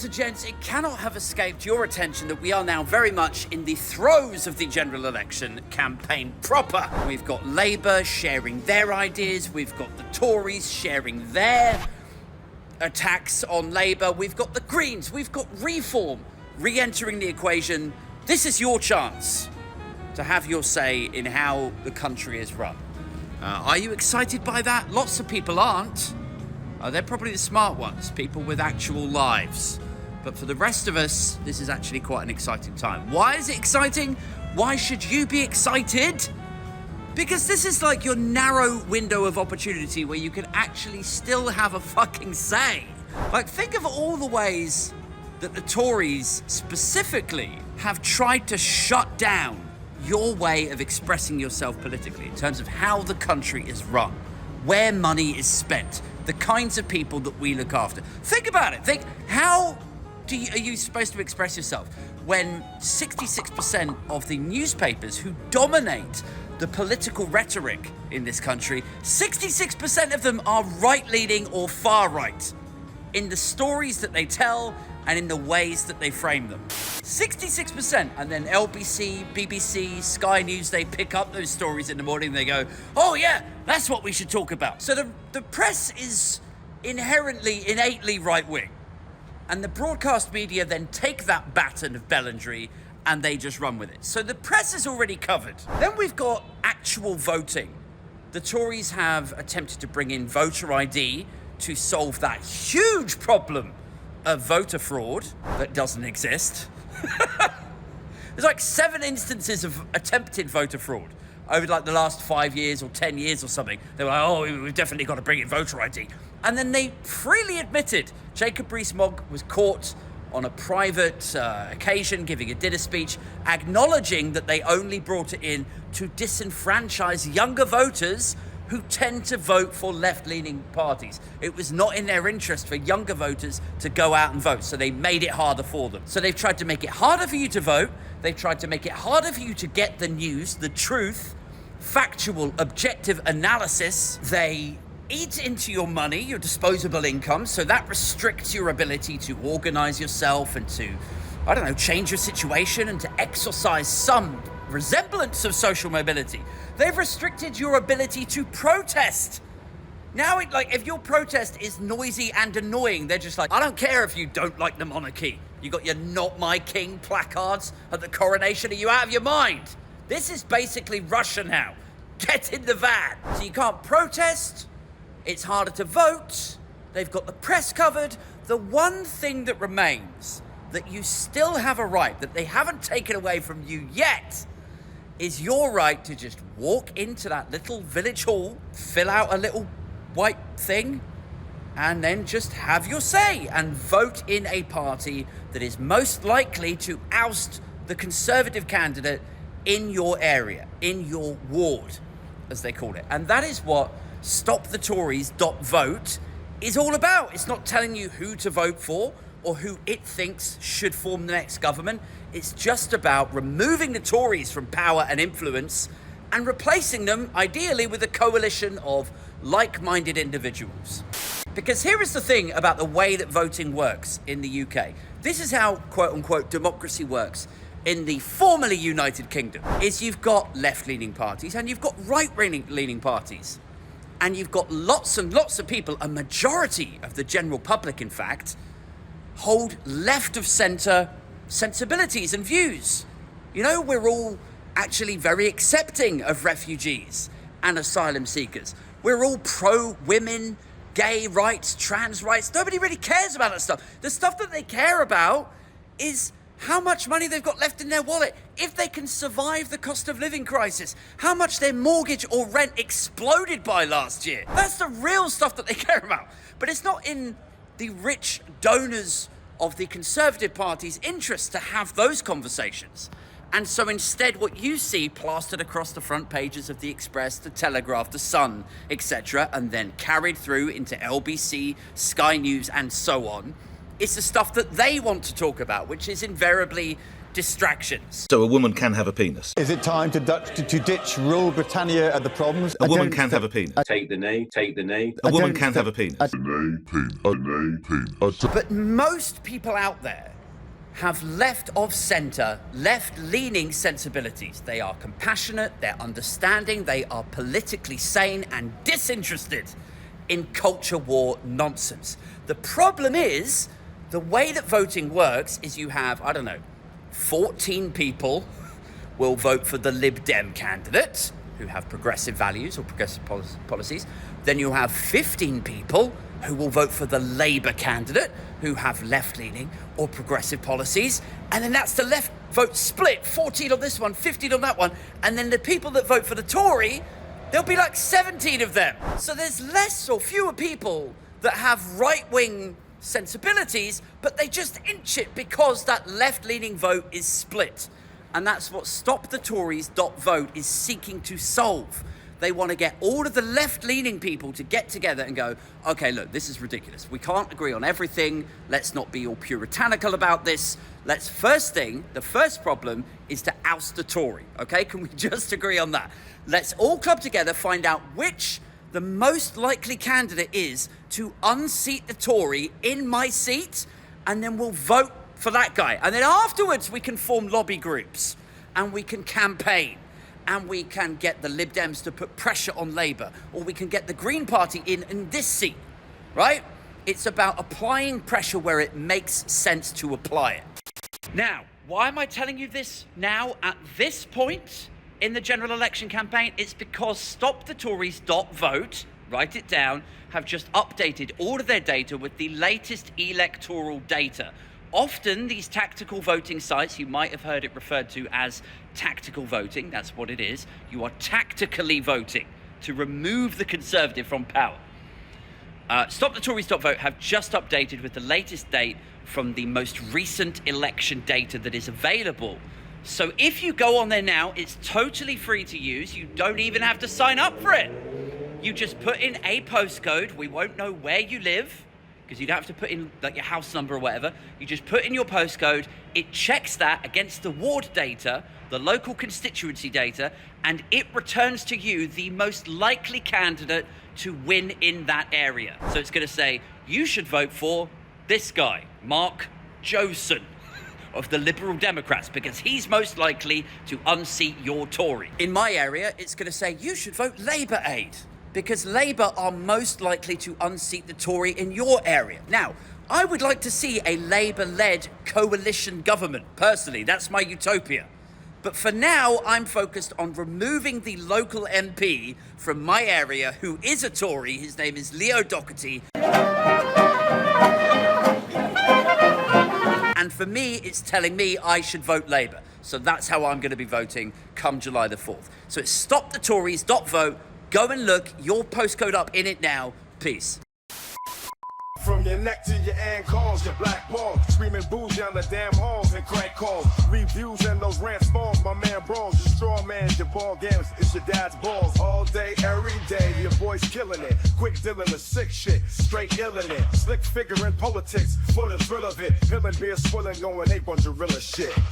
ladies and gents, it cannot have escaped your attention that we are now very much in the throes of the general election campaign proper. We've got Labour sharing their ideas, we've got the Tories sharing their attacks on Labour, we've got the Greens, we've got Reform re-entering the equation. This is your chance to have your say in how the country is run. Are you excited by that? Lots of people aren't. They're probably the smart ones, people with actual lives. But for the rest of us, this is actually quite an exciting time. Why is it exciting? Why should you be excited? Because this is like your narrow window of opportunity where you can actually still have a fucking say. Like, think of all the ways that the Tories specifically have tried to shut down your way of expressing yourself politically in terms of how the country is run, where money is spent, the kinds of people that we look after. Think about it. Think, how are you supposed to express yourself when 66% of the newspapers who dominate the political rhetoric in this country, 66% of them are right-leaning or far-right in the stories that they tell and in the ways that they frame them. 66%. And then LBC, BBC, Sky News, they pick up those stories in the morning and they go, oh yeah, that's what we should talk about. So the press is innately right-wing. And the broadcast media then take that baton of Bellandry and they just run with it. So the press is already covered. Then we've got actual voting. The Tories have attempted to bring in voter ID to solve that huge problem of voter fraud that doesn't exist. There's like 7 instances of attempted voter fraud over like the last 5 years or 10 years or something. They were like, oh, we've definitely got to bring in voter ID. And then they freely admitted Jacob Rees-Mogg was caught on a private occasion giving a dinner speech, acknowledging that they only brought it in to disenfranchise younger voters who tend to vote for left-leaning parties. It was not in their interest for younger voters to go out and vote, so they made it harder for them. So they've tried to make it harder for you to vote, they've tried to make it harder for you to get the news, the truth, factual, objective analysis. They eat into your money, your disposable income, so that restricts your ability to organise yourself and to, I don't know, change your situation and to exercise some resemblance of social mobility. They've restricted your ability to protest. Now, if your protest is noisy and annoying, they're just like, I don't care if you don't like the monarchy. You got your Not My King placards at the coronation. Are you out of your mind? This is basically Russia now. Get in the van. So you can't protest. It's harder to vote. They've got the press covered. The one thing that remains that you still have a right, that they haven't taken away from you yet, is your right to just walk into that little village hall, fill out a little white thing, and then just have your say and vote in a party that is most likely to oust the Conservative candidate in your area, in your ward, as they call it. And that is what StopTheTories.vote is all about. It's not telling you who to vote for or who it thinks should form the next government. It's just about removing the Tories from power and influence and replacing them, ideally, with a coalition of like-minded individuals. Because here is the thing about the way that voting works in the UK. This is how, quote-unquote, democracy works in the formerly United Kingdom, is you've got left-leaning parties and you've got right-leaning parties. And you've got lots and lots of people, a majority of the general public, in fact, hold left-of-centre sensibilities and views. You know, we're all actually very accepting of refugees and asylum seekers. We're all pro-women, gay rights, trans rights. Nobody really cares about that stuff. The stuff that they care about is how much money they've got left in their wallet, if they can survive the cost of living crisis, how much their mortgage or rent exploded by last year. That's the real stuff that they care about. But it's not in the rich donors of the Conservative Party's interest to have those conversations. And so instead what you see plastered across the front pages of the Express, the Telegraph, the Sun, etc., and then carried through into LBC, Sky News, and so on, is the stuff that they want to talk about, which is invariably distractions. So a woman can have a penis. Is it time to ditch rule Britannia at the problems? A woman can have a penis. Take the knee, take the knee. A woman can have a penis. But most people out there have left of centre, left-leaning sensibilities. They are compassionate, they're understanding, they are politically sane and disinterested in culture war nonsense. The problem is, the way that voting works is you have, 14 people will vote for the Lib Dem candidate, who have progressive values or progressive policies. Then you have 15 people who will vote for the Labour candidate, who have left-leaning or progressive policies. And then that's the left vote split, 14 on this one, 15 on that one. And then the people that vote for the Tory, there'll be like 17 of them. So there's less or fewer people that have right-wing sensibilities, but they just inch it because that left-leaning vote is split. And that's what StopTheTories.vote is seeking to solve. They want to get all of the left-leaning people to get together and go, okay, look, this is ridiculous. We can't agree on everything. Let's not be all puritanical about this. The first problem is to oust the Tory, okay? Can we just agree on that? Let's all club together, find out which the most likely candidate is to unseat the Tory in my seat, and then we'll vote for that guy. And then afterwards, we can form lobby groups, and we can campaign, and we can get the Lib Dems to put pressure on Labour, or we can get the Green Party in this seat, right? It's about applying pressure where it makes sense to apply it. Now, why am I telling you this now at this point in the general election campaign? It's because StopTheTories.vote, write it down, have just updated all of their data with the latest electoral data. Often these tactical voting sites, you might have heard it referred to as tactical voting, that's what it is. You are tactically voting to remove the Conservative from power. StopTheTories.vote have just updated with the latest date from the most recent election data that is available. So if you go on there now, it's totally free to use. You don't even have to sign up for it. You just put in a postcode. We won't know where you live, because you don't have to put in like your house number or whatever. You just put in your postcode. It checks that against the ward data, the local constituency data, and it returns to you the most likely candidate to win in that area. So it's going to say, you should vote for this guy, Mark Joson of the Liberal Democrats, because he's most likely to unseat your Tory. In my area, it's going to say, you should vote Labour Aid, because Labour are most likely to unseat the Tory in your area. Now, I would like to see a Labour-led coalition government. Personally, that's my utopia. But for now, I'm focused on removing the local MP from my area who is a Tory. His name is Leo Doherty. And for me, it's telling me I should vote Labour. So that's how I'm going to be voting come July the 4th. So it's StopTheTories.vote. Go and look your postcode up in it now. Peace. From your neck to your ankles, your black balls, screaming booze down the damn halls and crank calls. Reviews and those rant balls, my man brawls. Your straw man, your ball games, it's your dad's balls. All day, every day, your boy's killing it. Quick dealing the sick shit, straight illin' it. Slick figure in politics, for the thrill of it. Pillin' beer, swilling, going ape on gorilla shit.